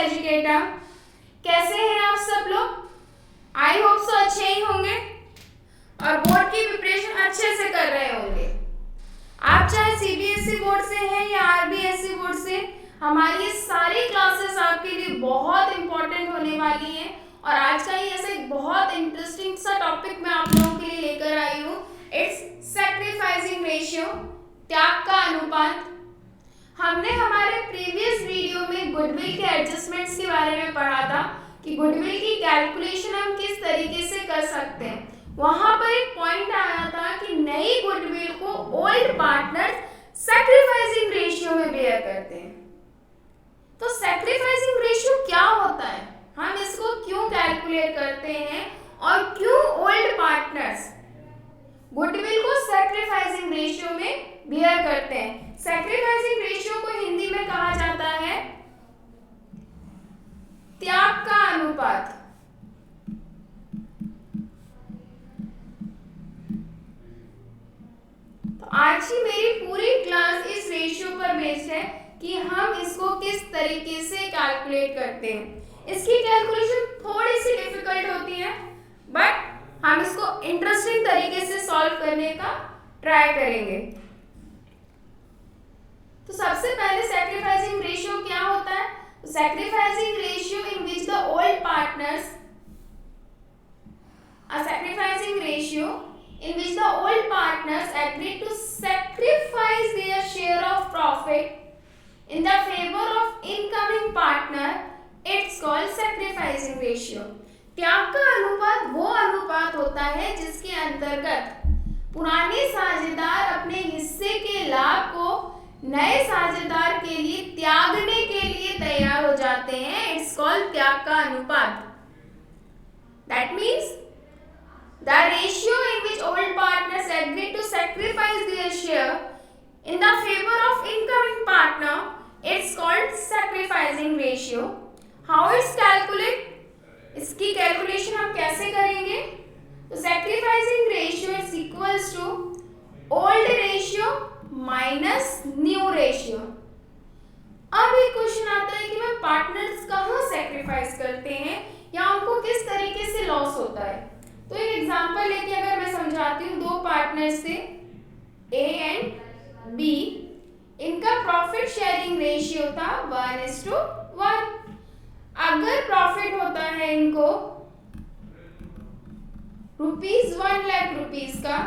Educator. कैसे हैं आप सब लोग? आई होप सो अच्छे ही होंगे और बोर्ड की प्रिपरेशन अच्छे से कर रहे होंगे। आप चाहे सीबीएसई बोर्ड से हैं या आरबीएसई बोर्ड से, हमारी ये सारी क्लासेस आपके लिए बहुत इंपॉर्टेंट होने वाली हैं। और आज का ही ऐसा एक बहुत इंटरेस्टिंग सा टॉपिक मैं आप लोगों के लिए लेकर आई हूँ। इट्स सैक्रिफाइसिंग रेशियो, त्याग का अनुपात। हमने हमारे प्रीवियस वीडियो में गुडविल के एडजस्टमेंट्स के बारे में पढ़ा था कि गुडविल की कैलकुलेशन हम किस तरीके से कर सकते हैं। वहां पर एक पॉइंट आया था कि नई गुडविल को ओल्ड पार्टनर्स सैक्रिफाइसिंग रेशियो में बेयर करते हैं। तो सैक्रिफाइसिंग रेशियो क्या होता है, हम इसको क्यों कैलकुलेट करते हैं और क्यों ओल्ड पार्टनर्स गुडविल को सैक्रिफाइसिंग रेशियो में बेयर करते हैं। सैक्रिफाइसिंग रेशियो को हिंदी में कहा जाता है त्याग का अनुपात। तो आज की मेरी पूरी क्लास इस रेशियो पर बेस्ड है कि हम इसको किस तरीके से कैलकुलेट करते हैं। इसकी कैलकुलेशन थोड़ी सी डिफिकल्ट होती है, बट हम इसको इंटरेस्टिंग तरीके से सॉल्व करने का ट्राई करेंगे। तो सबसे पहले सैक्रिफाइसिंग रेशियो क्या होता है? Sacrificing ratio in which the old partners, a sacrificing ratio in which the old partners agree to sacrifice their share of profit in the favor of incoming partner, it's called sacrificing ratio. त्याग का अनुपात वो अनुपात होता है जिसके अंतर्गत पुराने साझेदार अपने हिस्से के लाभ को नए साझेदार के लिए त्यागने के लिए तैयार हो जाते हैं। इट्स कॉल्ड त्याग का अनुपात। That means the ratio in which old partners agree to sacrifice their share in the favor of incoming partner, it's called sacrificing ratio. How it's calculate? इसकी कैलकुलेशन हम कैसे करेंगे? तो sacrificing ratio is equals to old ratio minus new ratio. अब एक question आता है कि मैं पार्टनर्स कहाँ सैक्रिफाइस करते हैं या उनको किस तरीके से लॉस होता है। तो एक एग्जांपल लेके अगर मैं समझाती हूँ, दो पार्टनर्स थे ए एंड बी, इनका प्रॉफिट शेयरिंग रेशियो था 1:1। अगर प्रॉफिट होता है इनको ₹1 लाख का,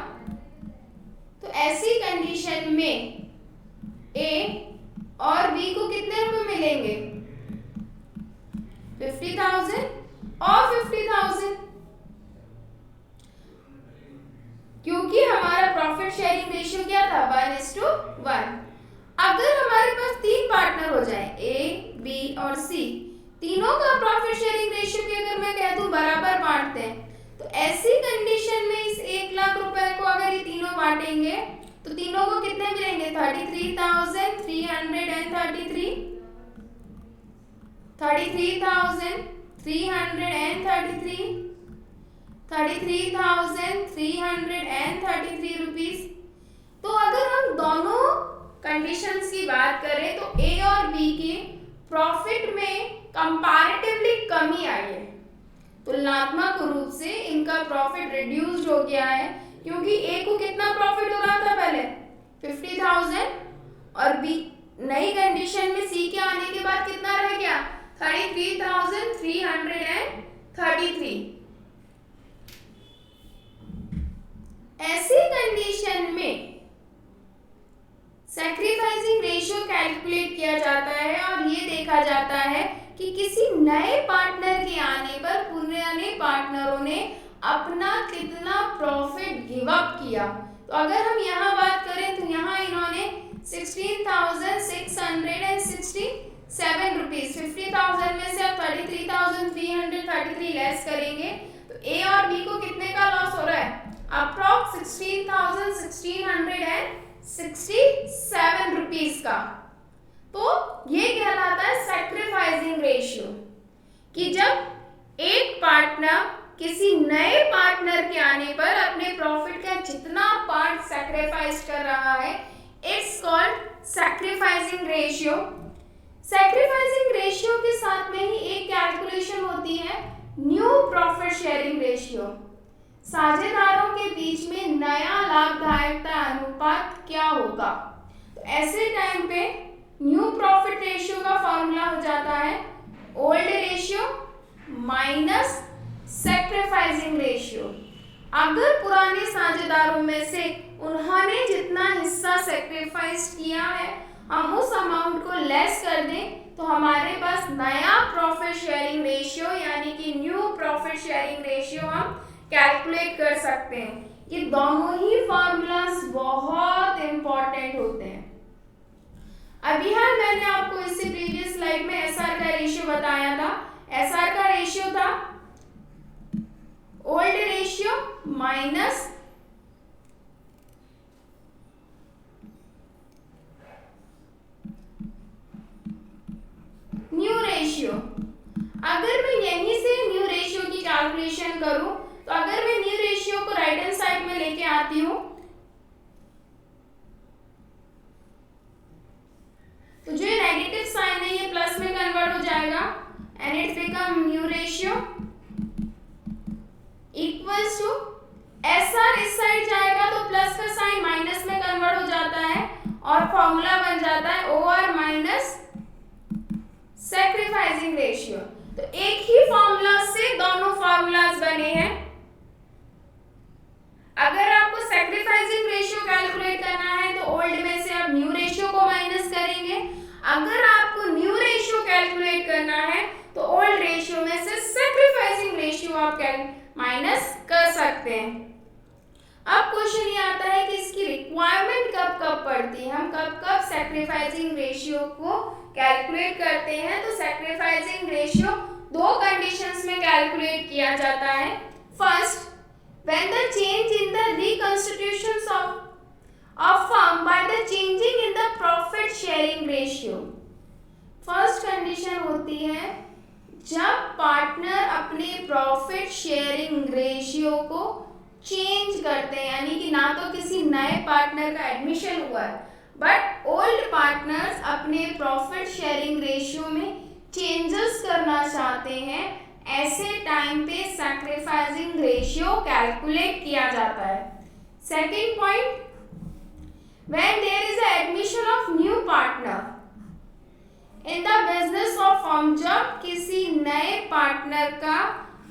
तो ऐसी कंडीशन में ए और बी को कितने रुपए मिलेंगे? 50,000 और 50,000, क्योंकि हमारा प्रॉफिट शेयरिंग रेशियो क्या था? 1:1। अगर हमारे पास तीन पार्टनर हो जाए ए, बी और सी, तीनों का प्रॉफिट शेयरिंग रेशियो भी अगर मैं कह दूं बराबर बांटते हैं, तो ऐसी कंडीशन में इस 1 लाख रुपए को अगर ये तीनों बांटेंगे तो तीनों को कितने मिलेंगे? 33,333 33,333 रुपीस। तो अगर हम दोनों कंडीशंस की बात करें तो ए और बी के प्रॉफिट में कंपैरेटिवली कमी आई है। तुलनात्मक रूप से इनका प्रॉफिट रिड्यूस्ड हो गया है, क्योंकि ए को कितना प्रॉफिट हो रहा था पहले? 50,000, और बी नई कंडीशन में सी के आने के बाद कितना रह गया? 33,333। ऐसी कंडीशन में सैक्रिफाइसिंग रेशियो कैलकुलेट किया जाता है और ये देखा जाता है कि किसी नए पार्टनर के आने पर पुराने पार्टनरों ने अपना कितना प्रॉफिट गिव अप किया। तो अगर हम यहाँ बात करें तो यहाँ इन्होंने 16,667 रुपीज, 50,000 में से आप 33,333 लेस करेंगे तो ए और बी को कितने का लॉस हो रहा है? अप्रॉक्स 16,1667 रुपीज का। तो ये कहलाता है सैक्रिफाइसिंग रेशियो, कि जब एक पार्टनर किसी नए पार्टनर के आने पर अपने प्रॉफिट का जितना पार्ट सैक्रिफाइस कर रहा है, it's called sacrificing ratio. Sacrificing ratio के साथ में ही एक कैलकुलेशन होती है न्यू प्रॉफिट शेयरिंग रेशियो। साझेदारों के बीच में नया लाभदायकता अनुपात क्या होगा? तो ऐसे टाइम पे न्यू प्रॉफिट रेशियो का फॉर्मूला हो जाता है old ratio minus sacrificing ratio. अगर पुराने साझेदारों में से उन्होंने जितना हिस्सा सैक्रिफाइस किया है हम उस अमाउंट को लेस कर दें तो हमारे पास नया प्रॉफिट शेयरिंग रेशियो यानी कि न्यू प्रॉफिट शेयरिंग रेशियो हम कैलकुलेट कर सकते हैं। ये दोनों ही फॉर्मूलाज बहुत इंपॉर्टेंट होते हैं। अभी हाल मैंने आपको इससे प्रीवियस स्लाइड में एसआर का रेशियो बताया था। एसआर का रेशियो था old ratio minus new ratio. अगर मैं यहीं से न्यू रेशियो की कैलकुलेशन करूं तो अगर मैं न्यू रेशियो को राइट हैंड साइड में लेके आती हूं तो जो नेगेटिव साइन है ये प्लस में कन्वर्ट हो जाएगा and it become new ratio equals to SR इस साइड जाएगा तो प्लस का साइन माइनस में कन्वर्ट हो जाता है और फॉर्मूला बन जाता है ओआर माइनस सैक्रिफाइसिंग रेशियो। तो एक ही फॉर्मूला से दोनों फॉर्मूलाज बने हैं। अगर आपको सैक्रिफाइसिंग रेशियो कैलकुलेट करना है तो ओल्ड में से आप न्यू रेशियो को माइनस करेंगे। अगर आपको न्यू रेशियो कैलकुलेट करना है तो ओल्ड रेशियो में से सैक्रिफाइसिंग रेशियो आप माइनस कर सकते हैं। अब क्वेश्चन ये आता है कि इसकी रिक्वायरमेंट कब कब पड़ती है, हम कब कब सैक्रिफाइसिंग रेशियो को कैलकुलेट करते हैं। तो सैक्रिफाइसिंग रेशियो दो कंडीशंस में कैलकुलेट किया जाता है। First, when the change in the reconstitutions of firm by the changing in the profit sharing ratio। First condition होती है जब पार्टनर अपने प्रॉफिट शेयरिंग रेशियो को चेंज करते हैं, यानी कि ना तो किसी नए पार्टनर का एडमिशन हुआ है बट ओल्ड पार्टनर्स अपने प्रॉफिट शेयरिंग रेशियो में चेंजेस करना चाहते हैं। ऐसे टाइम पे सैक्रिफाइसिंग रेशियो कैलकुलेट किया जाता है। Second point, when there is admission of new partner in the business of firm, जब किसी नए पार्टनर का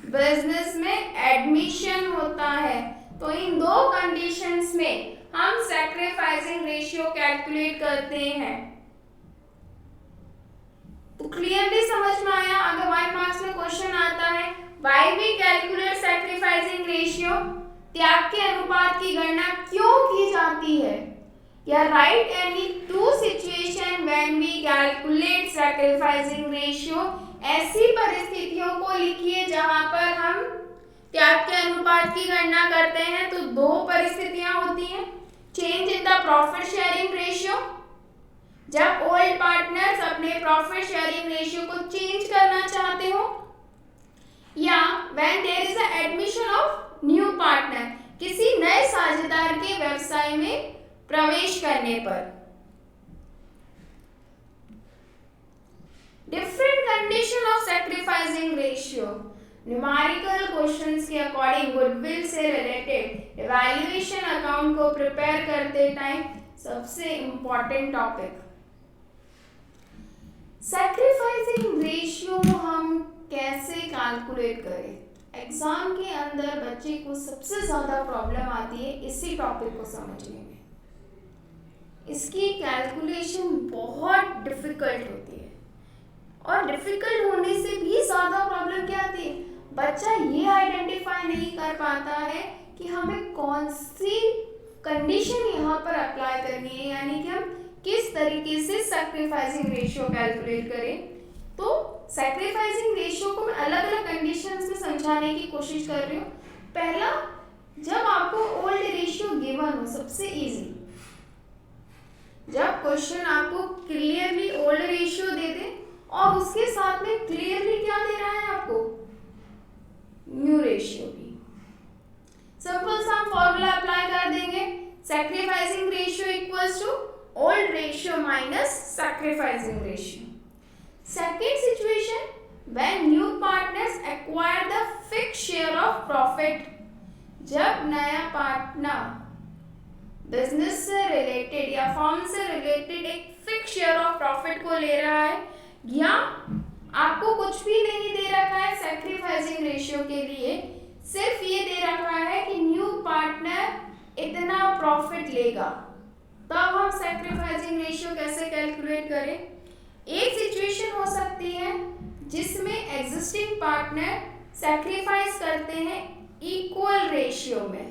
बिजनेस में एडमिशन होता है तो इन दो कंडीशंस में हम सैक्रिफाइसिंग रेशियो कैलकुलेट करते हैं। तो क्लियरली समझ में आया? अगर 1 मार्क्स में क्वेश्चन आता है why we calculate sacrificing ratio, त्याग के अनुपात की गणना क्यों की जाती है, या write any two situation when we calculate sacrificing ratio, ऐसी परिस्थितियों को लिखिए जहां पर हम त्याग के अनुपात की गणना करते हैं। तो दो परिस्थितियां होती हैं, change in the profit sharing ratio, जब ओल्ड पार्टनर्स अपने प्रॉफिट शेयरिंग रेशियो को चेंज करना चाहते हो, या when there is admission of new partner, किसी नए साझेदार के व्यवसाय में प्रवेश करने पर। Different condition of sacrificing ratio, numerical questions के अकॉर्डिंग गुडविल से रिलेटेड इवैल्यूएशन अकाउंट को प्रिपेयर करते टाइम सबसे इंपॉर्टेंट टॉपिक। सैक्रिफाइसिंग रेशियो हम कैसे कैलकुलेट करें? एग्जाम के अंदर बच्चे को सबसे ज्यादा प्रॉब्लम आती है इसी टॉपिक को समझने में। इसकी कैलकुलेशन बहुत डिफिकल्ट होती है और डिफिकल्ट होने से भी ज्यादा प्रॉब्लम क्या आती है, बच्चा ये आइडेंटिफाई नहीं कर पाता है कि हमें कौन सी कंडीशन यहाँ पर अप्लाई करनी है, यानी कि हम किस तरीके से सैक्रिफाइसिंग रेशियो कैलकुलेट करें। तो सैक्रिफाइसिंग रेशियो को मैं अलग अलग कंडीशंस में समझाने की कोशिश कर रही हूँ। पहला, जब आपको ओल्ड रेशियो गिवन हो, सबसे इजी, जब क्वेश्चन आपको क्लियरली ओल्ड रेशियो दे दे और उसके साथ में क्लियरली क्या दे रहा है आपको, न्यू रेशियो भी, सिंपल सा फॉर्मूला अप्लाई कर देंगे, sacrificing ratio equals to old ratio minus sacrificing ratio. Second situation, when new partners acquire the fixed share of profit. जब नया पार्टनर बिजनेस से रिलेटेड या फर्म से रिलेटेड एक फिक्स शेयर ऑफ प्रॉफिट को ले रहा है, या आपको कुछ भी नहीं दे रखा है सैक्रिफाइसिंग रेशियो के लिए, सिर्फ ये दे रखा है कि न्यू पार्टनर इतना प्रॉफिट लेगा, तब हम सैक्रिफाइसिंग रेशियो कैसे कैलकुलेट करें। एक सिचुएशन हो सकती है जिसमें एग्जिस्टिंग पार्टनर सैक्रिफाइस करते हैं इक्वल रेशियो में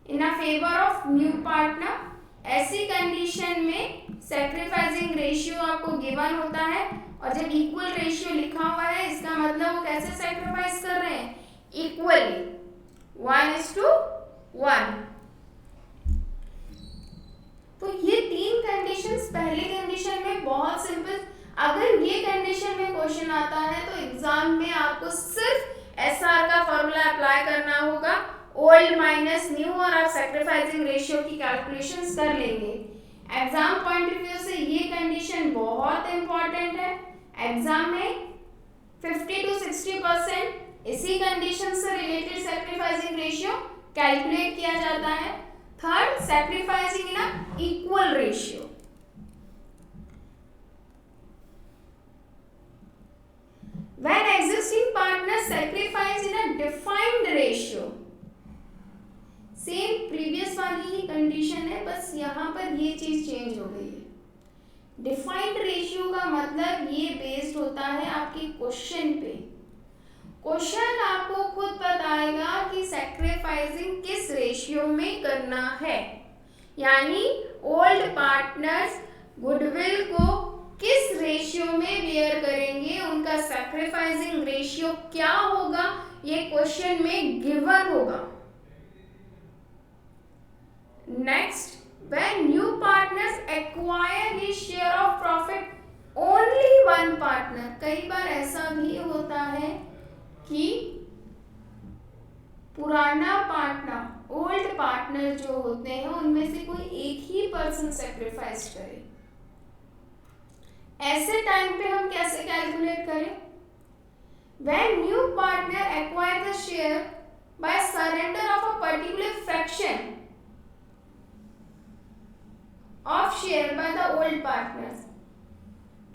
in a favour of new partner. ऐसी कंडीशन में सैक्रिफाइसिंग रेशियो आपको गिवन होता है, और जब इक्वल रेशियो लिखा हुआ है इसका मतलब वो कैसे सैक्रिफाइस कर रहे हैं, इक्वली 1:1। तो ये तीन कंडीशंस पहली कंडीशन में बहुत सिंपल। अगर ये कंडीशन में क्वेश्चन आता है तो एग्जाम में आपको सिर्फ एसआर का फॉर्मूला अप्लाई करना होगा, ओल्ड माइनस न्यू, और आप सैक्रिफाइसिंग रेशियो की कैलकुलेशंस कर लेंगे। एग्जाम पॉइंट ऑफ व्यू से ये कंडीशन बहुत इंपॉर्टेंट है। एग्जाम में 50 to 60% इसी कंडीशन से रिलेटेड सैक्रिफाइसिंग रेशियो कैलकुलेट किया जाता है। Third, sacrificing in a equal ratio. When existing partners sacrifice in a defined ratio, same previous वाली ही कंडीशन है, बस यहाँ पर ये चीज चेंज हो गई है। डिफाइंड रेशियो का मतलब ये बेस्ड होता है आपके क्वेश्चन पे। क्वेश्चन आपको खुद बताएगा कि सैक्रिफाइसिंग किस रेशियो में करना है, यानी ओल्ड पार्टनर्स गुडविल को किस रेशियो में बेयर करेंगे, उनका सैक्रिफाइसिंग रेशियो क्या होगा, ये क्वेश्चन में गिवन होगा। Next, when new partners acquire his share of profit, only one partner। कई बार ऐसा भी होता है कि पुराना पार्टनर, ओल्ड पार्टनर जो होते हैं उनमें से कोई एक ही पर्सन सेक्रीफाइस करे। ऐसे टाइम पे हम कैसे कैलकुलेट करें। When new partner acquire the share by surrender of a particular fraction of share by the old partners।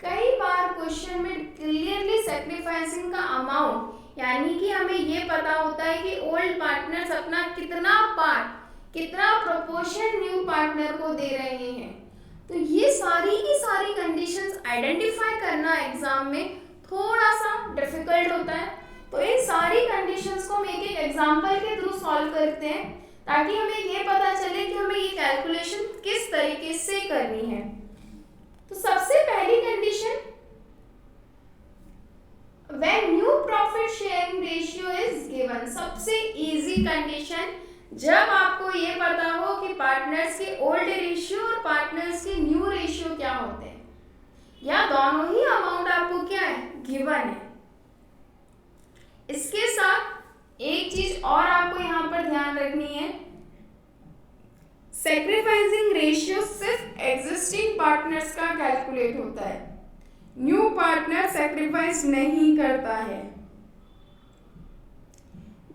कई बार क्वेश्चन में क्लियरली सैक्रिफाइसिंग का अमाउंट, यानी कि हमें ये पता होता है कि ओल्ड पार्टनर्स अपना कितना पार्ट, कितना प्रोपोर्शन न्यू पार्टनर को दे रहे हैं। तो ये सारी की सारी कंडीशंस आइडेंटिफाई करना एग्जाम में थोड़ा सा डिफिकल्ट होता है। तो इन सारी कंडीशंस को हम एक एक एग्जाम्पल के थ्रू सॉल्व करते हैं, ताकि हमें ये पता चले कि हमें ये कैलकुलेशन किस तरीके से करनी है। तो सबसे पहली condition, when new profit sharing ratio is given, सबसे इजी कंडीशन, जब आपको ये पता हो कि पार्टनर्स के ओल्ड रेशियो और पार्टनर्स के न्यू रेशियो क्या होते हैं, या दोनों ही अमाउंट आपको क्या है, गिवन है। इसके साथ एक चीज और आपको यहाँ पर ध्यान रखनी है, सैक्रिफाइसिंग रेशियो सिर्फ एग्जिस्टिंग पार्टनर्स का कैलकुलेट होता है, न्यू पार्टनर सैक्रिफाइस नहीं करता है।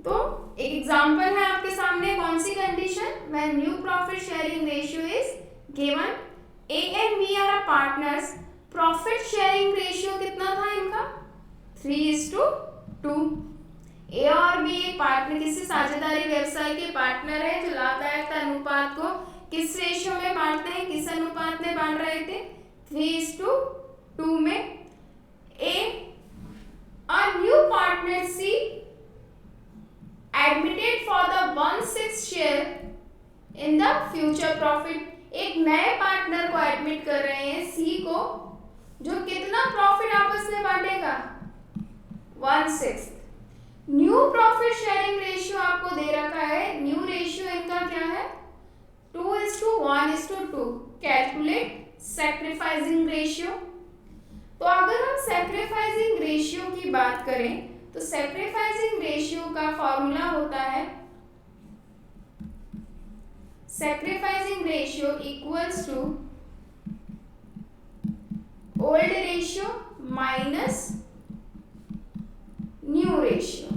तो एक एग्जांपल है आपके सामने, कौन सी condition, when new profit sharing ratio is given, A and B are partners, profit sharing ratio कितना था इनका, 3:2। ए और बी एक पार्टनर, किसी साझेदारी व्यवसाय के पार्टनर है जो लाभदायक अनुपात को किस रेशियो में बांटते हैं, किस अनुपात में बांट रहे थे, 3:2 में। A a new partner C admitted for the 1/6 share in the future profit, एक नए पार्टनर को एडमिट कर रहे हैं सी को, जो कितना प्रॉफिट आपस में बांटेगा, 1/6। न्यू प्रॉफिट शेयरिंग रेशियो आपको दे रखा है, न्यू रेशियो इनका क्या है, 2:1:2। Calculate sacrificing ratio. तो अगर हम सैक्रिफाइसिंग रेशियो की बात करें तो सैक्रिफाइसिंग रेशियो का फॉर्मूला होता है, sacrificing ratio equals to old ratio minus new ratio.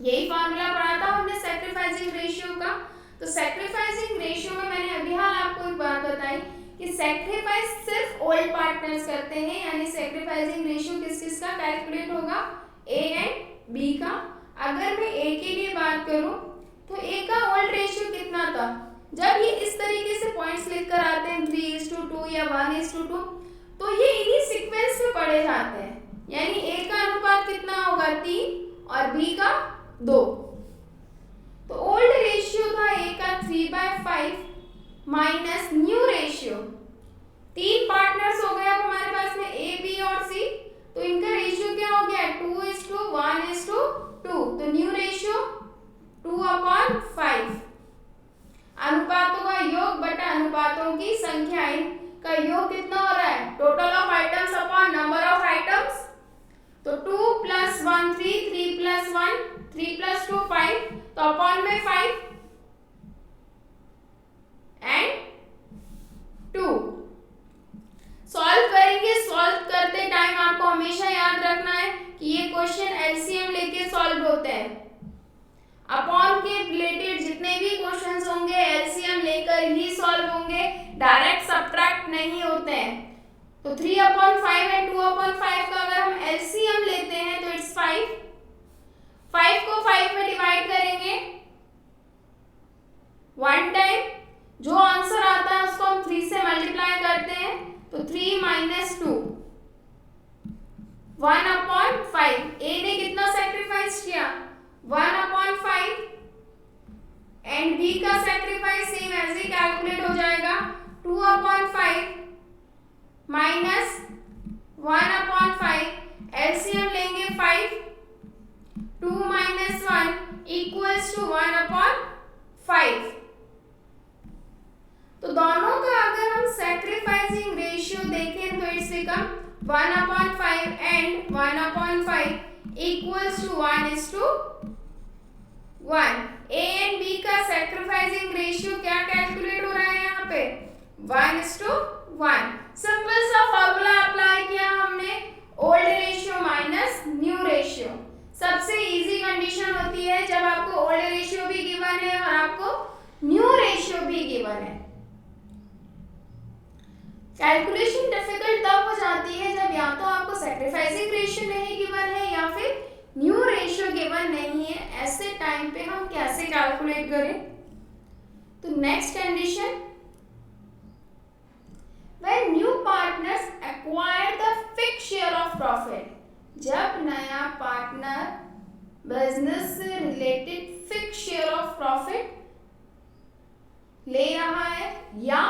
यही फॉर्मूला पढ़ा था हमने सैक्रिफाइसिंग रेशियो का। तो सैक्रिफाइसिंग रेशियो में मैंने अभी हाल आपको एक बात बताई कि सैक्रिफाइस सिर्फ ओल्ड पार्टनर्स करते हैं, यानी सैक्रिफाइसिंग रेशियो किस किस का कैलकुलेट होगा, ए एंड बी का। अगर मैं ए के लिए बात करूं तो ए का ओल्ड रेशियो कितना था, जब ये इस तरीके से पॉइंट्स लिखकर आते हैं 3:2 या 1:2, तो ये इन्हीं सीक्वेंस में पढ़े जाते हैं, यानी ए का अनुपात कितना होगा 3 और बी का 2। तो ओल्ड रेशियो था ए का 3/5 माइनस न्यू रेशियो, 3 पार्टनर्स हो गए अब हमारे पास में ए बी और सी, तो इनका रेशियो क्या हो गया 2:1:2, तो न्यू रेशियो 2/5। अनुपातों का योग बटा अनुपातों की संख्या, इनका योग कितना हो रहा है, total of items upon number of items, तो 2 + 1 3, 3 + 1 3 + 2 5, तो अपॉन में 5 एंड 2। सॉल्व करेंगे, सॉल्व करते टाइम आपको हमेशा याद रखना है कि ये क्वेश्चन एलसीएम लेके सॉल्व होते हैं। अपॉन के रिलेटेड जितने भी क्वेश्चंस होंगे एलसीएम लेकर ही सॉल्व होंगे, डायरेक्ट सब्ट्रैक्ट नहीं होते हैं। तो 3/5 एंड 2/5 का अगर हम एलसीएम लेते हैं तो इट्स 5। 5 को 5 में डिवाइड करेंगे 1 टाइम, जो आंसर आता है उसको हम 3 से मल्टीप्लाई करते हैं, तो 3 - 2 1/5। ए ने कितना सैक्रिफाइस किया 1/5 एंड बी का सैक्रिफाइस सेम ऐसे कैलकुलेट हो जाएगा 2/5 माइनस 1/5, एलसीएम लेंगे 5, 2 - 1 = 1/5। तो दोनों का अगर हम सैक्रिफाइसिंग रेशियो देखें तो it's become 1/5 and 1/5 = 1:1। A and B का सैक्रिफाइसिंग रेशियो क्या कैलकुलेट हो रहा है यहाँ पे 1:1। सिंपल सा फॉर्मूला अप्लाई किया हमने, old ratio minus new ratio. सबसे इजी कंडीशन होती है जब आपको ओल्ड रेशियो भी गिवन है और आपको न्यू रेशियो भी गिवन है। कैलकुलेशन डिफिकल्ट तब हो जाती है जब या तो आपको सैक्रिफाइसिंग रेशियो नहीं गिवन है या फिर न्यू रेशियो गिवन नहीं है। ऐसे टाइम पे हम कैसे कैलकुलेट करें, तो next condition, when new partners acquire the fixed share of profit, जब नया पार्टनर बिजनेस से related fix share of profit ले रहा है, या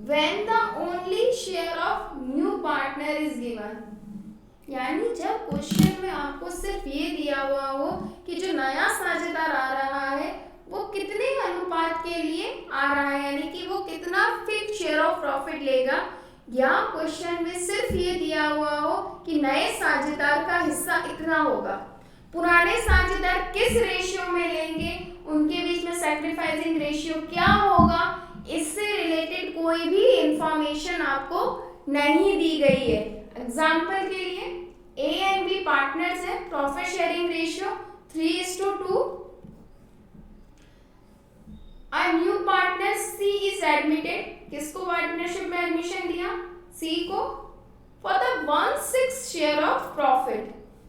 when the only share of new partner is given, यानी जब क्वेश्चन में आपको सिर्फ ये दिया हुआ हो कि जो नया साझेदार आ रहा है वो कितने अनुपात के लिए आ रहा है, यानी कि वो कितना फिक्स शेयर ऑफ प्रॉफिट लेगा, या क्वेश्चन में सिर्फ ये दिया हुआ हो कि नए साझेदार का हिस्सा इतना होगा, पुराने साझेदार किस रेशियो में लेंगे, उनके बीच में सैक्रिफाइसिंग रेशियो क्या होगा, इससे रिलेटेड कोई भी इंफॉर्मेशन आपको नहीं दी गई है। एग्जाम्पल के लिए ए एंड बी पार्टनर्स है, profit sharing ratio 3:2। A new partner C is admitted, किसको पार्टनरशिप में एडमिशन दिया, C को, for the 1/6 share of profit।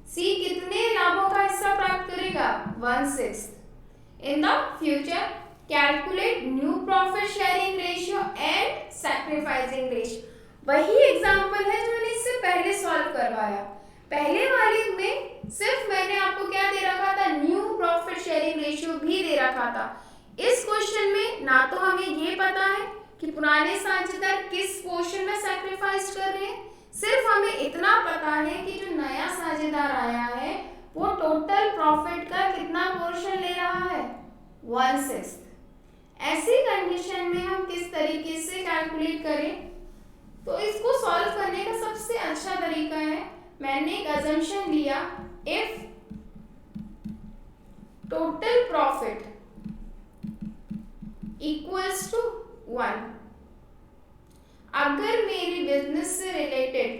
C कितने लाभों का हिस्सा प्राप्त करेगा 1/6। In the future calculate new profit sharing ratio and sacrificing ratio। वही एग्जाम्पल है जो मैंने इससे पहले सॉल्व करवाया। पहले वाले में सिर्फ मैंने आपको क्या दे रखा था, न्यू प्रॉफिट शेयरिंग रेशियो भी दे रखा था। इस क्वेश्चन में ना तो हमें ये पता है कि पुराने साझेदार किस पोर्शन में सैक्रिफाइस कर रहे हैं, सिर्फ हमें इतना पता है कि जो नया साझेदार आया है वो टोटल प्रॉफिट का कितना पोर्शन ले रहा है 1/6। ऐसी कंडीशन में हम किस तरीके से कैलकुलेट करें, तो इसको सॉल्व करने का सबसे अच्छा तरीका है, मैंने एक अजम्पशन लिया, if total profit equals to 1। अगर मेरी बिजनेस से रिलेटेड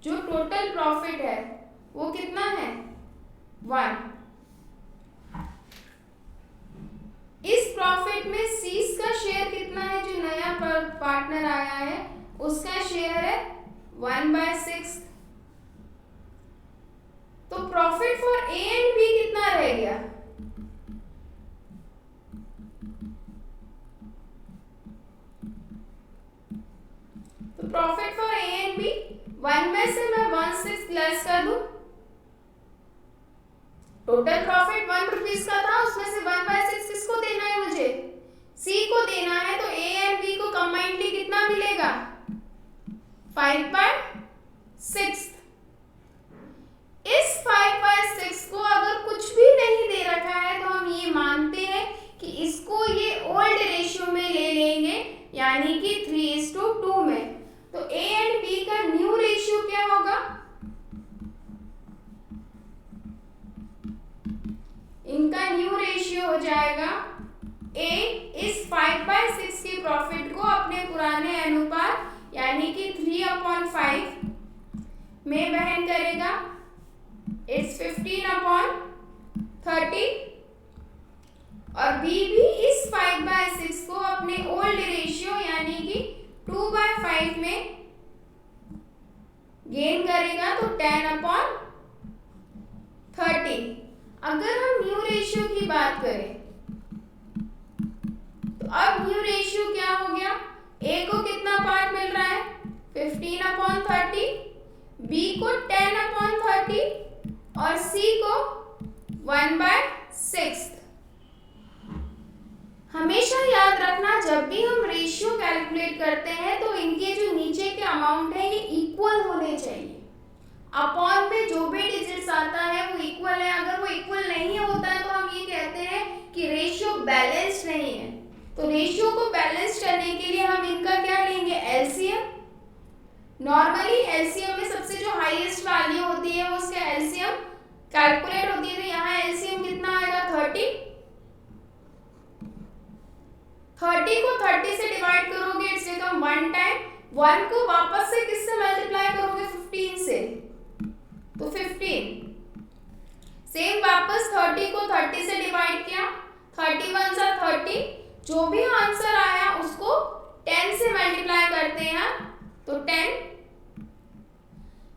जो टोटल प्रॉफिट है वो कितना है 1, इस प्रॉफिट में सीस का शेयर कितना है, जो नया पार्टनर आया है उसका शेयर है 1/6। तो profit for A and B कितना रह गया, तो profit for A and B 1 में से मैं 1/6 लेस कर दूं, टोटल प्रॉफिट 1 रुपीज का था, उसमें से 1/6 किसको देना है, मुझे सी को देना है। तो ए एंड बी को कंबाइंडली कितना मिलेगा 5/6। इस 5/6 को अगर कुछ भी नहीं दे रखा है तो हम ये मानते हैं कि इसको ये ओल्ड रेशियो में ले लेंगे, यानी कि 3:2 में। तो ए एंड बी का न्यू रेशियो क्या होगा, इनका न्यू रेशियो हो जाएगा ए इस 5/6 के प्रॉफिट को अपने पुराने अनुपात यानी कि 3/5 में वहन करेगा, इट्स 15/30, और बी भी इस 5/6 को अपने ओल्ड रेशियो यानी कि 2/5 में गेन करेगा, तो 10/30। अगर हम न्यू रेशियो की बात करें तो अब न्यू रेशियो क्या हो गया, ए को कितना पार्ट मिल रहा है 15/30, बी को 10/30 और सी को 1/6। हमेशा याद रखना जब भी हम रेशियो कैलकुलेट करते हैं तो इनके जो नीचे के अमाउंट है ये इक्वल होने चाहिए। अपॉन में जो भी डिजिट्स आता है वो इक्वल है, अगर वो इक्वल नहीं होता है तो हम ये कहते हैं कि रेशियो बैलेंस्ड नहीं है। तो रेशियो को बैलेंस करने के लिए हम इनका क्या लेंगे एलसीएम। नॉर्मली एलसीएम में सबसे जो हाईएस्ट वैल्यू होती है वो उसका एलसीएम कैलकुलेट होती है, तो यहाँ एलसीएम कितना आएगा 30 को 30 से डिवाइड करोगे इट्स बिकम 1 टाइम, 1 को वापस से किससे मल्टीप्लाई करोगे 15 से, तो 15 सेम वापस 30 को 30 से डिवाइड किया, 31 सा 30, जो भी आंसर आया उसको 10 से मल्टीप्लाई करते हैं तो 10,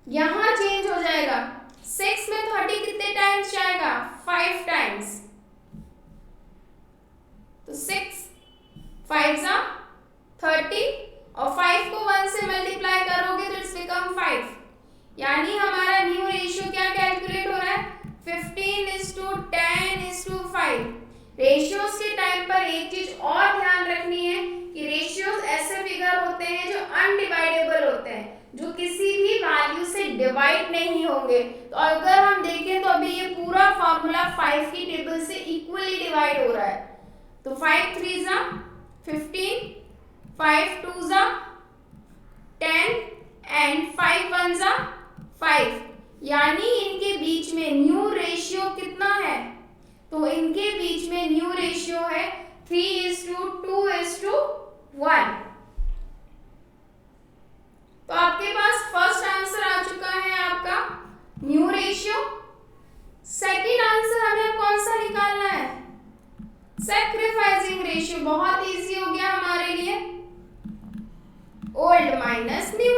यहां चेंज हो जाएगा 6 में 30 कितने टाइम्स जाएगा 5 टाइम्स, तो 6 5 सा 30 और 5 को 1 से मल्टीप्लाई करोगे तो इट्स बिकम 5, यानी हमारा न्यू रेशियो क्या कैलकुलेट हो रहा है 15:10:5। रेशियोज के टाइम पर एक चीज और ध्यान रखनी है कि रेशियोज ऐसे फिगर होते हैं जो अनडिवाइडेबल होते हैं, जो किसी भी वैल्यू से डिवाइड नहीं होंगे। तो अगर हम देखें तो अभी ये पूरा फॉर्मूला 5 की टेबल से इक्वली डिवाइड हो रहा है, तो 5 3 सा 15, 5 2 सा 10 एंड 5 1 सा 5, यानी इनके बीच में न्यू रेशियो कितना है, तो इनके बीच में न्यू रेशियो है 3:2:1। तो आपके पास फर्स्ट आंसर आ चुका है आपका न्यू रेशियो। सेकंड आंसर हमें कौन सा निकालना है सैक्रिफाइसिंग रेशियो, बहुत इजी हो गया हमारे लिए, ओल्ड माइनस न्यू।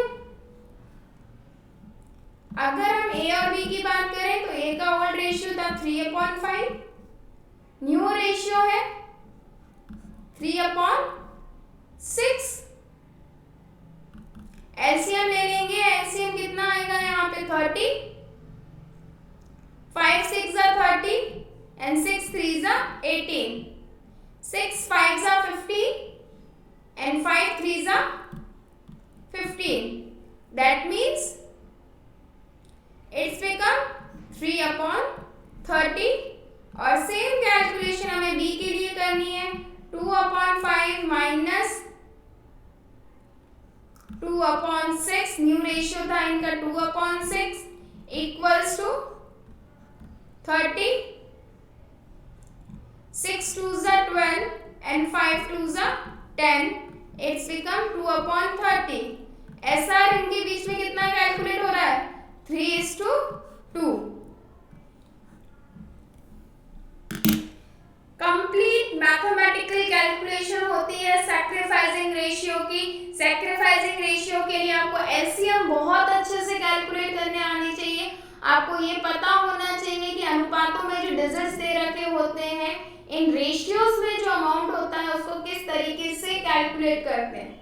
अगर हम ए और बी की बात करें तो ए का ओल्ड रेशियो था 3/5, न्यू रेशियो है 3/6। एलसीएम ले लेंगे, एलसीएम कितना आएगा यहाँ पे 30, 5 6 30 and 6 3 18, 6 5 15 and 5 3 15, that means it's become 3/30। और सेम कैलकुलेशन हमें बी के लिए करनी है, 2/5 माइनस 2/6, न्यू रेशियो था इनका 2/6 equals to 30, 6 2 12 and 5 2 10 it's become 2/30। SR इनके बीच में कितना कैलकुलेट हो रहा है? 3:2। कंप्लीट मैथमेटिकल कैलकुलेशन होती है सैक्रिफाइसिंग रेशियो की। सैक्रिफाइसिंग रेशियो के लिए आपको एलसीएम बहुत अच्छे से कैलकुलेट करने आनी चाहिए। आपको ये पता होना चाहिए कि अनुपातों में जो डिजिट्स दे रखे होते हैं, इन रेशियोज में जो अमाउंट होता है उसको किस तरीके से कैलकुलेट करते हैं।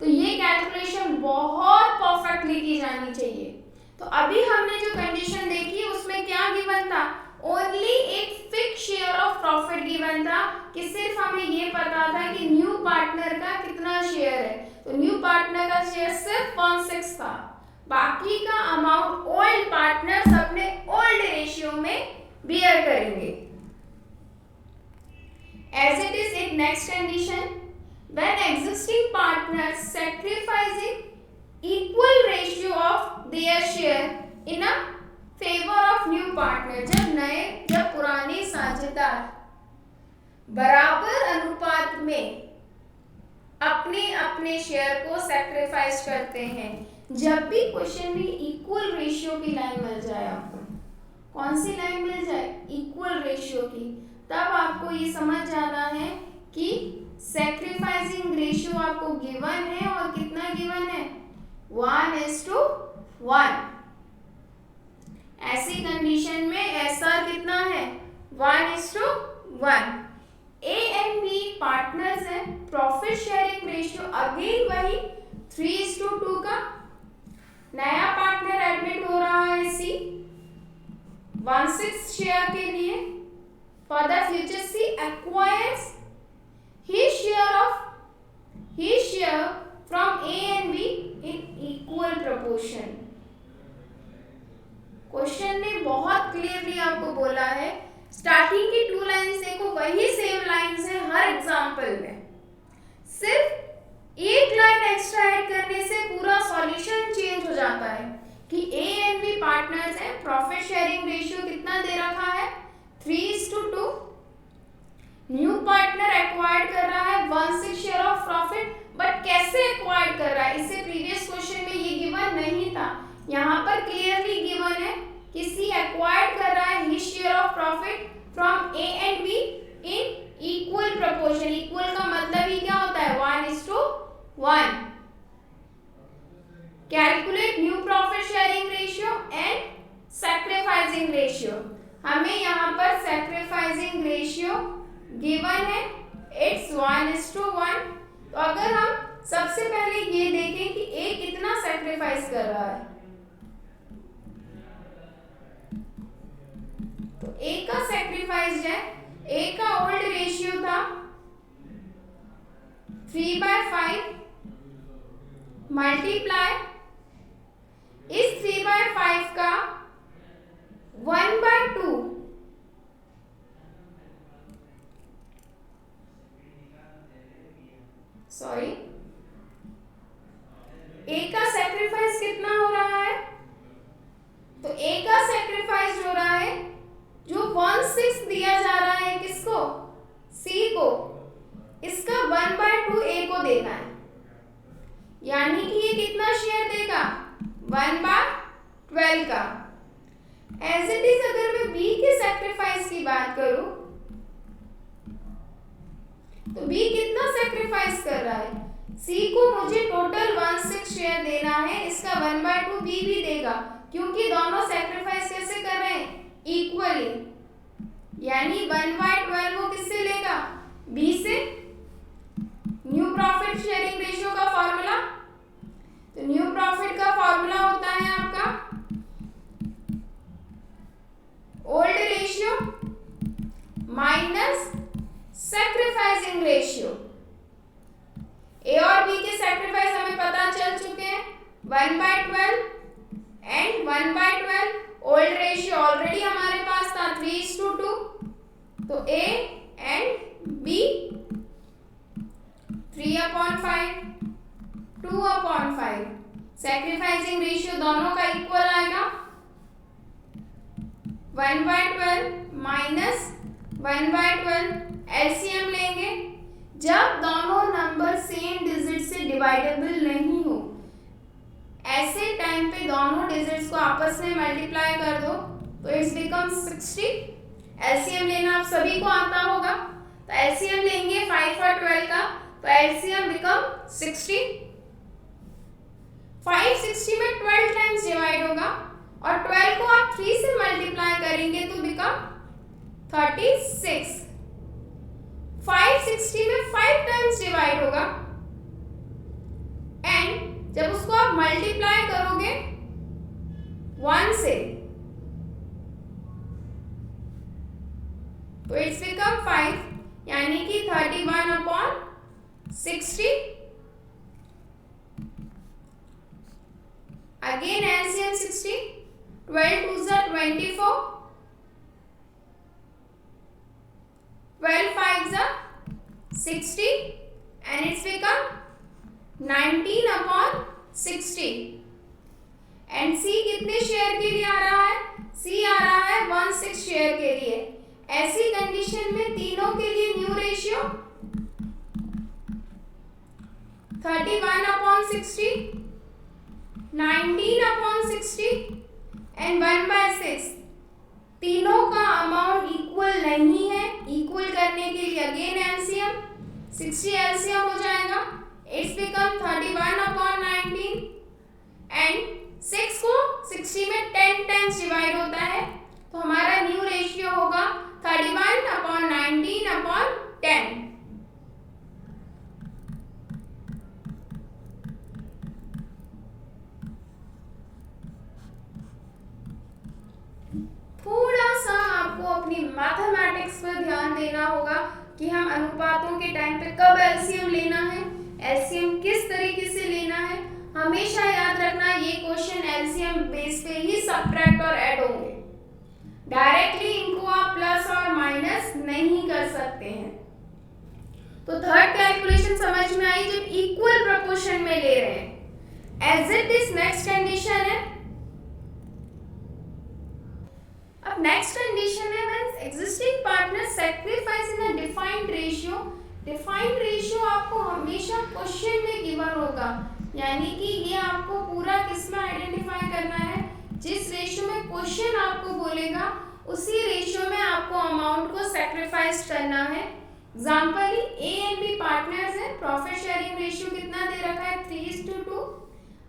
तो ये कैलकुलेशन बहुत परफेक्टली की जानी चाहिए। तो अभी हमने जो कंडीशन देखी उसमें क्या गिवन था? ओनली एक fix share of profit given था कि सिर्फ हमें ये पता था कि न्यू पार्टनर का कितना शेयर है। तो न्यू पार्टनर का शेयर सिर्फ 1/6 था, बाकी का अमाउंट ओल्ड पार्टनर्स अपने ओल्ड रेशियो में बियर करेंगे। एज इट इज एक next condition, when existing partners sacrificing equal ratio of their share in a favor of new partner, जब पुराने साझेदार बराबर अनुपात में अपने अपने शेयर को सैक्रिफाइस करते हैं। जब भी क्वेश्चन में इक्वल रेशियो की लाइन मिल जाए, आपको कौन सी लाइन मिल जाए? इक्वल रेशियो की, तब आपको ये समझ जाना है कि सैक्रिफाइसिंग रेशियो आपको गिवन है और कितना गिवन है? 1:1। ऐसी कंडीशन में एसआर कितना है? 1:1। ए एंड बी पार्टनर्स है, प्रॉफिट शेयरिंग रेशियो अगेन वही 3:2 का। नया पार्टनर एडमिट हो रहा है सी 1/6 शेयर के लिए। For the future C acquires his share from A and B in equal proportion। Question ने बहुत क्लियरली आपको बोला है, स्टार्टिंग की 2 लाइन्स देखो वही सेम लाइन्स है हर एग्जांपल में, सिर्फ एक लाइन एक्स्ट्रा ऐड करने से पूरा सॉल्यूशन चेंज हो जाता है कि A and B पार्टनर्स हैं, प्रॉफिट शेयरिंग रेशियो कितना दे रखा है? 3:2। न्यू पार्टनर एक्वायर्ड कर रहा है 1/6 शेयर ऑफ प्रॉफिट, बट कैसे एक्वायर्ड कर रहा है? इससे प्रीवियस क्वेश्चन में ये गिवन नहीं था, यहाँ पर क्लियरली गिवन है कि सी एक्वायर्ड कर रहा है his share of profit from A and be in equal proportion. Equal का मतलब ही क्या होता है? 1:1। Calculate new profit sharing ratio and sacrificing ratio. हमें यहाँ पर सैक्रिफाइसिंग रेशियो गिवन है, इट्स 1:1। तो अगर हम सबसे पहले ये देखें कि ए कितना सैक्रिफाइस कर रहा है, तो ए का सैक्रिफाइस है, ए का ओल्ड रेशियो था 3/5 मल्टीप्लाई इस 3/5 का 1/2 सॉरी, ए का सैक्रिफाइस कितना हो रहा है? तो ए का सैक्रिफाइस हो रहा है जो 1/6 दिया जा रहा है किसको? सी को, इसका 1/2 ए को देना है, यानी कि ये कितना शेयर देगा? 1/12 का। एज इट इज अगर मैं बी के सैक्रिफाइस की बात करूं तो बी कितना सैक्रिफाइस कर रहा है? सी को मुझे टोटल 1/6 शेयर देना है, इसका 1/2 बी भी देगा, क्योंकि दोनों सैक्रिफाइस कैसे कर रहे हैं? इक्वली, यानी 1/12 वो किससे लेगा? बी से। न्यू प्रॉफिट शेयरिंग रेशियो का फॉर्मूला, तो न्यू प्रॉफिट का फॉर्मूला होता है आपका old ratio minus sacrificing ratio. A और बी के सैक्रिफाइस हमें पता चल चुके हैं, 1/12 एंड 1/12। ओल्ड रेशियो ऑलरेडी हमारे पास था 3:2, तो A and B 3/5 2/5। Sacrificing ratio दोनों का इक्वल आएगा, 1/12 माइनस 1/12। एलसीएम लेंगे, जब दोनों नंबर सेम डिजिट से डिवाइडेबल नहीं हो, ऐसे टाइम पे दोनों डिजिट्स को आपस में मल्टीप्लाई कर दो तो इट्स बिकम 60। एलसीएम लेना आप सभी को आता होगा, तो एलसीएम लेंगे 5 और 12 का, तो एलसीएम बिकम 60। 5 60 में 12 टाइम्स डिवाइड होगा और 12 को आप 3 से मल्टीप्लाई करेंगे तो बिकम 36। 5 60 में 5 टाइम्स डिवाइड होगा एंड जब उसको आप मल्टीप्लाई करोगे 1 से तो इट्स बिकम 5, यानी कि 31/60। Again LCM 60, 12 2s are 24, 12 5s are 60 and it's become 19/60। And सी कितने शेयर के लिए आ रहा है? सी आ रहा है 1/6 शेयर के लिए। ऐसी कंडीशन में तीनों के लिए न्यू रेशियो 31/60, 19/60 एंड 1/6। तीनों का अमाउंट इक्वल नहीं है। इक्वल करने के लिए अगेन एलसीएम 60 एलसीएम हो जाएगा, इट्स बिकम 31/19 एंड 6 को 60 में 10 टाइम्स डिवाइड होता है, तो हमारा न्यू रेशियो होगा 31/19/10। थोड़ा सा आपको अपनी मैथमेटिक्स पर ध्यान देना होगा कि हम अनुपातों के टाइम पे कब एलसीएम लेना है, एलसीएम किस तरीके से लेना है। हमेशा याद रखना ये क्वेश्चन एलसीएम बेस पे ही सब्ट्रैक्ट और ऐड होंगे, डायरेक्टली इनको आप प्लस और माइनस नहीं कर सकते हैं। तो थर्ड कैलकुलेशन समझ में आई जब इक्वल प्रोपोर्शन में ले रहे हैं। As it is next condition है। अब नेक्स्ट कंडीशन है when existing partner sacrifice in a defined ratio. Defined ratio आपको हमेशा क्वेश्चन में गिवन होगा, यानी कि ये आपको पूरा किस में आइडेंटिफाई करना है, जिस रेशियो में क्वेश्चन आपको बोलेगा उसी रेशियो में आपको अमाउंट को सैक्रिफाइस करना है। Example A and B partners हैं, प्रॉफिट शेयरिंग रेशियो कितना दे रखा है 3:2।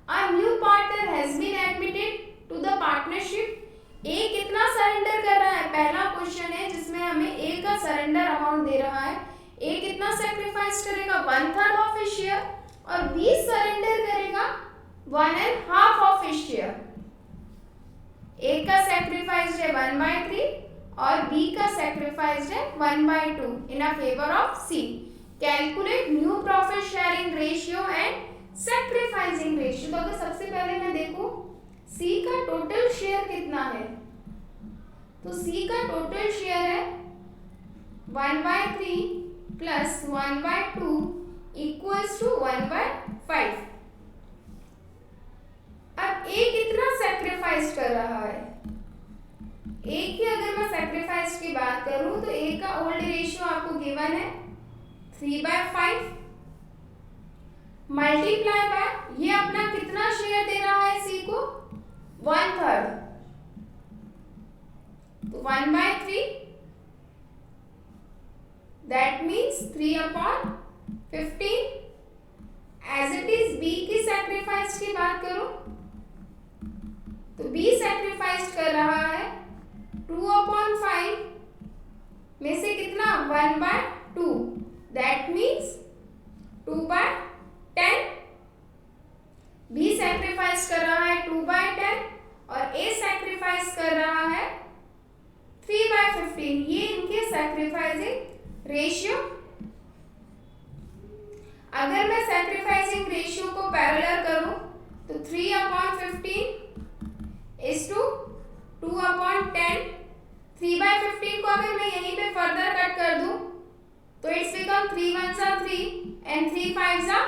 A new partner has been admitted to the partnership. A कितना सरेंडर कर रहा है, पहला क्वेश्चन है जिसमें हमें ए का सरेंडर अमाउंट दे रहा है। ए कितना सैक्रिफाइस करेगा 1/3 ऑफ हिज शेयर और बी सरेंडर करेगा 1.5 ऑफ हिज शेयर। ए का सैक्रिफाइस है 1/3 और बी का सैक्रिफाइस है 1/2 in a favour of C. Calculate new profit sharing ratio and sacrificing ratio. तो अगर सबसे पहले मैं देखूं सी का टोटल शेयर कितना है, तो सी का टोटल शेयर है 1/3 प्लस 1/2 इक्वल्स टू 1/5। अब ए कितना सैक्रिफाइस कर रहा है, ए की अगर मैं सैक्रिफाइस की बात करूं तो ए का ओल्ड रेशियो आपको गिवन है 3/5 मल्टीप्लाई बाय ये अपना कितना शेयर दे रहा है सी को 1/3, तो 1/3 that means 3/15। As it is B की सैक्रिफाइस की बात करूं तो बी सैक्रिफाइस कर रहा है 2/5 में से कितना 1/2 दैट मीन्स 2/10। बी सैक्रिफाइस कर रहा है 2/10 और ए सैक्रिफाइस कर रहा है 3/15। ये इनके सैक्रिफाइसिंग रेशियो। अगर मैं सैक्रिफाइसिंग रेशियो को पैरेलल करूं तो 3/15 इज टू 2/10। 3/15 को अगर मैं यहीं पे फर्दर कट कर दूं तो it's become 3 1s are 3 and 3 5s are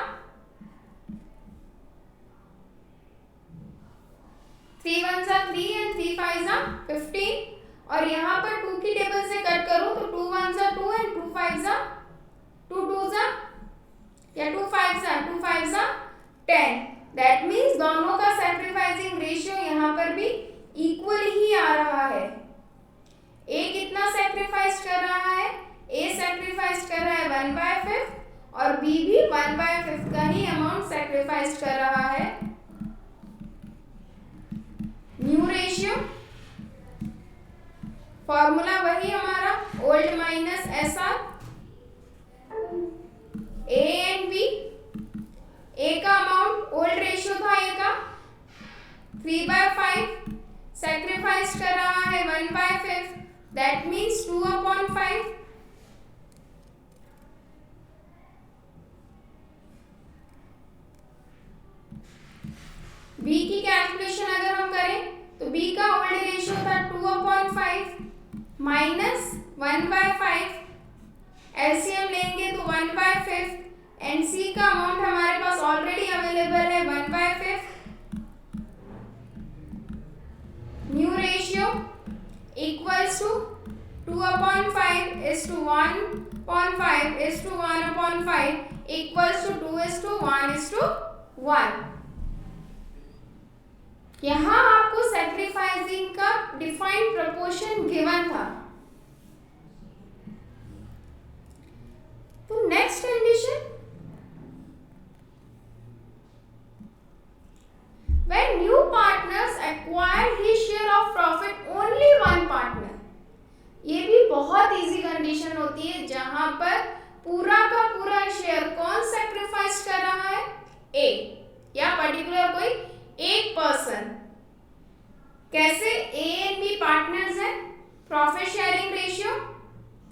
3 1s are 3 and 3 5s are 15। और यहाँ पर 2 की टेबल से कट करूं तो 2 1s are 2 and 2 5s are 2 2 जा या 2 5 जा 2 5 जा 10। दैट मीन्स दोनों का सैक्रिफाइसिंग रेशियो यहाँ पर भी इक्वल ही आ रहा है। ए कितना सैक्रिफाइस कर रहा है? ए सैक्रिफाइस कर रहा है 1/5 और बी भी 1/5 का ही अमाउंट सैक्रिफाइस कर रहा है। न्यू रेशियो फॉर्मूला वही हमारा old minus S R. A and B, A का अमाउंट ओल्ड रेशियो था ए का 3/5 सैक्रिफाइस कर रहा है 1/5 दैट मीन्स 2/5। बी की कैलकुलेशन अगर हम करें तो बी का ओल्ड रेशियो था 2/5 माइनस 1/5, एलसीएम लेंगे तो 1/5 एंड सी का अमाउंट हमारे पास ऑलरेडी अवेलेबल है 1/5। New ratio equals to 2/5 is to 1/5 is to 1/5 equals to 2 is to 1 is to 1। यहाँ आपको सैक्रिफाइसिंग का डिफाइंड प्रोपोर्शन गिवन था। तो next condition, when new partners acquire his share of profit only one partner, ये भी बहुत easy condition होती है जहां पर पूरा का पूरा शेयर कौन सैक्रिफाइस कर रहा है? ए या पर्टिकुलर कोई एक पर्सन। कैसे? ए एंड बी पार्टनर्स हैं, profit sharing ratio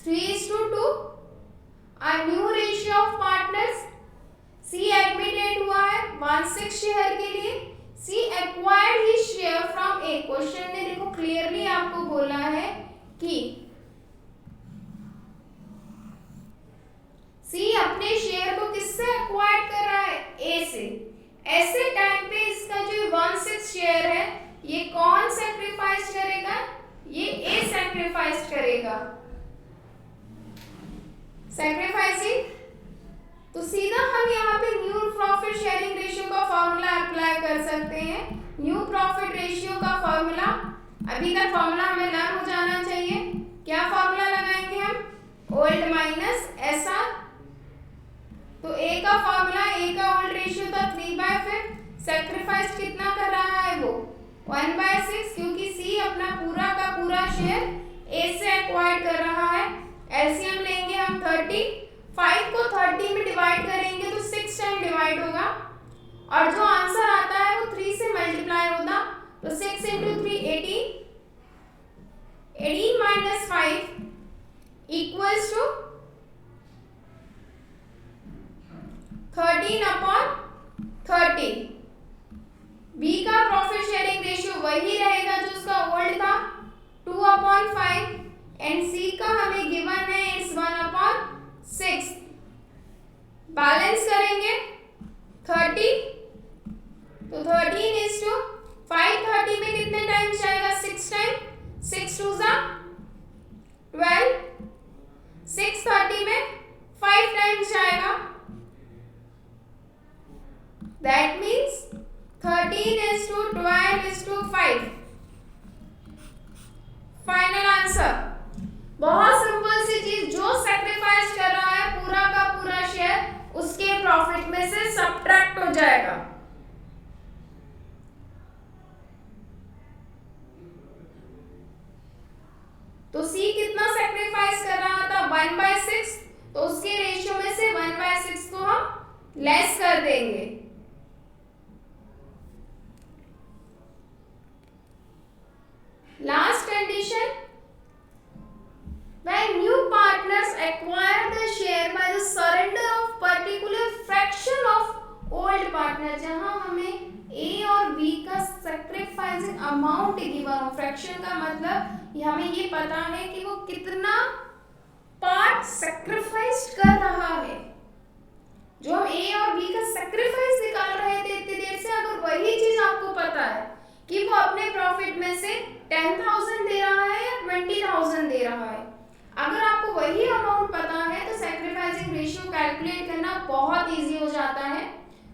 3:2। A new ratio of partners, C admitted हुआ है 1/6 शेयर के लिए, C acquired his share from A. Question ने देखो क्लियरली आपको बोला है कि सी अपने शेयर को किससे एक्वायर कर रहा है? ए से। ऐसे टाइम पे इसका जो 1/6 शेयर है ये कौन सैक्रिफाइस करेगा? ये ए सैक्रिफाइस करेगा। सैक्रिफाइसिंग, तो सीधा हम यहाँ पे न्यू प्रॉफिट शेयरिंग रेशियो का फॉर्मूला अप्लाई कर सकते हैं। न्यू प्रॉफिट रेशियो का फॉर्मूला, अभी तक फॉर्मूला हमें लर्न हो जाना चाहिए। क्या फॉर्मूला लगाएंगे हम? Old minus S are. तो ए का फॉर्मूला, ए का ओल्ड रेशियो था 3/5, सैक्रिफाइस कितना कर रहा है वो? 1/6, क्योंकि सी अपना पूरा का पूरा शेयर ए से एक्वायर कर रहा है। एलसीएम लेंगे हम 30, 5 को 30 में डिवाइड करेंगे तो 6 टाइम डिवाइड होगा और जो आंसर आता है वो 3 से मल्टीप्लाई होगा। तो 6 × 3 18, 18 - 5 इक्वल्स टू 13/30। बी का प्रॉफिट शेयरिंग रेशियो वही रहेगा जो उसका ओल्ड था 2/5 एंड सी का हमें गिवन है इट्स 1/6। बैलेंस करेंगे 30, तो 13:5 30 में कितने टाइम्स जाएगा? 6 टाइम, 6 2 जा 12, 6 30 में 5 टाइम्स जाएगा। That means 13:12:5। Final answer. बहुत सिंपल सी चीज, जो सैक्रिफाइस कर रहा है पूरा का पूरा शेयर उसके प्रॉफिट में से सब्ट्रैक्ट हो जाएगा। तो सी कितना सैक्रिफाइस कर रहा था? 1/6, तो उसके रेशियो में से 1/6 को हम लेस कर देंगे। Last condition, when new partners acquire the share by the surrender of particular fraction of old partner, जहां हमें A और B का sacrificing amount गिवन हो। फ्रैक्शन का मतलब हमें ये पता है कि वो कितना पार्ट सेक्रीफाइस कर रहा है। जो हम A और B का सेक्रीफाइस निकाल रहे थे इतनी देर से, अगर वही चीज आपको पता है कि वो अपने प्रॉफिट में से 10,000 दे रहा है या 20,000 दे रहा है, अगर आपको वही अमाउंट पता है तो सैक्रिफाइसिंग रेशियो कैलकुलेट करना बहुत इजी हो जाता है।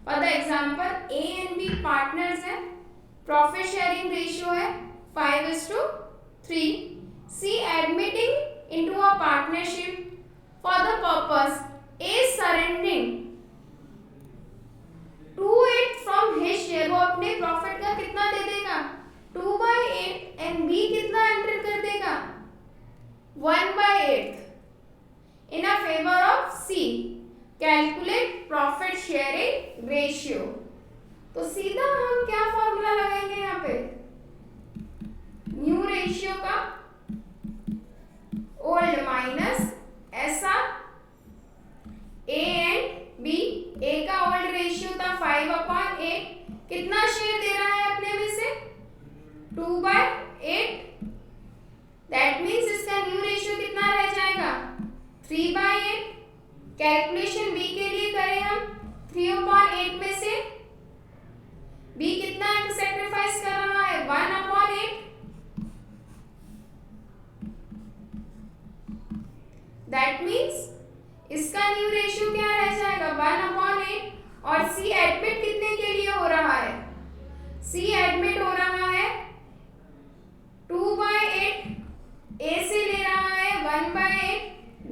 For the example A and B partners हैं, प्रॉफिट शेयरिंग रेशियो है 5:3, C admitting into a partnership for the purpose A surrendering 2/8 from his share. वो अपने प्रॉफिट का कितना दे देगा 2/8 एंड बी कितना एंटर कर देगा 1/8 in a favor of C. Calculate profit sharing ratio. तो सीधा हम क्या फॉर्मूला लगाएंगे यहाँ पे न्यू रेशियो का old minus SR A and B। A का ओल्ड रेशियो था 5/8, कितना शेयर दे रहा है अपने में से 2/8, दैट मीन्स इसका न्यू रेशियो कितना रह जाएगा 3/8। कैलकुलेशन बी के लिए करें हम 3/8 में से बी कितना सेक्रीफाइस कर रहा है 1/8, दैट मीन्स इसका न्यू रेशियो क्या रह जाएगा 1/8। और सी एडमिट कितने के लिए हो रहा है, सी एडमिट हो रहा है 2/8, ए से ले रहा है 1/8,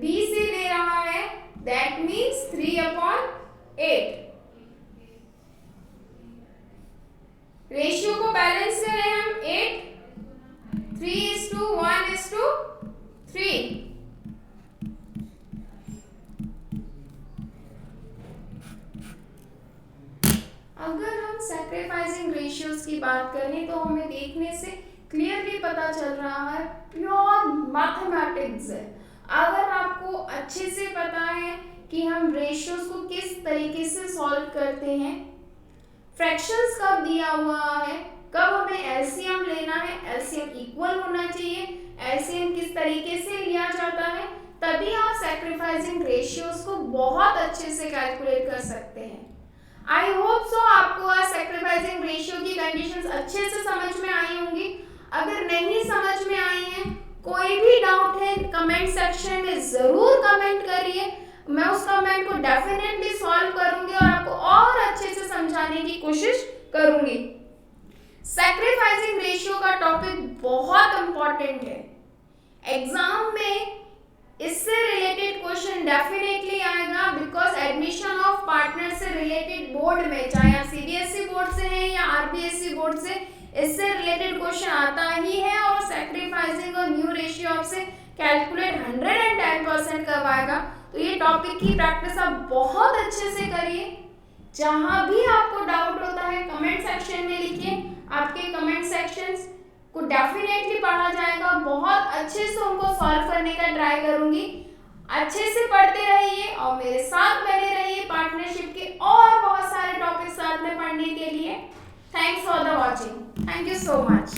बी से ले रहा है दैट मीन्स 3/8। रेशियो को बैलेंस करें हम 8 3:1:3। अगर हम सैक्रिफाइसिंग रेशियोज की बात करें तो हमें देखने से क्लियरली पता चल रहा है प्योर मैथमेटिक्स है। अगर आपको अच्छे से पता है कि हम रेशियोज को किस तरीके से सॉल्व करते हैं, फ्रैक्शंस कब दिया हुआ है, कब हमें एलसीएम लेना है, एलसीएम इक्वल होना चाहिए, एलसीएम किस तरीके से लिया जाता है, तभी आप सैक्रिफाइसिंग रेशियोज को बहुत अच्छे से कैलकुलेट कर सकते हैं। आई होप सो आपको आज सैक्रिफाइसिंग रेशियो की कंडीशंस अच्छे से समझ में आई होंगी। अगर नहीं समझ में आई है, कोई भी डाउट है कमेंट सेक्शन में जरूर कमेंट करिए, मैं उस कमेंट को डेफिनेटली सॉल्व करूंगी और आपको और अच्छे से समझाने की कोशिश करूंगी। सैक्रिफाइसिंग रेशियो का टॉपिक बहुत इंपॉर्टेंट है, एग्जाम में इससे रिलेटेड क्वेश्चन डेफिनेटली आएगा, बिकॉज एडमिशन ऑफ पार्टनर से रिलेटेड बोर्ड में, चाहे आप सीबीएसई बोर्ड से हैं या आरबीएसई बोर्ड से, इससे रिलेटेड क्वेश्चन आता ही है और सैक्रिफाइसिंग और न्यू रेशियो आपसे कैलकुलेट 110% करवाएगा। तो ये टॉपिक की प्रैक्टिस आप बहुत अच्छे से करिए। जहां भी आपको डाउट होता है कमेंट सेक्शन में लिखिए, आपके कमेंट सेक्शंस को डेफिनेटली पढ़ा जाएगा, बहुत अच्छे से उनको सॉल्व करने का ट्राई करूंगी। अच्छे से पढ़ते रहिए और मेरे साथ बने रहिए पार्टनरशिप के और बहुत सारे टॉपिक साथ में पढ़ने के लिए। Thanks for the watching, thank you so much.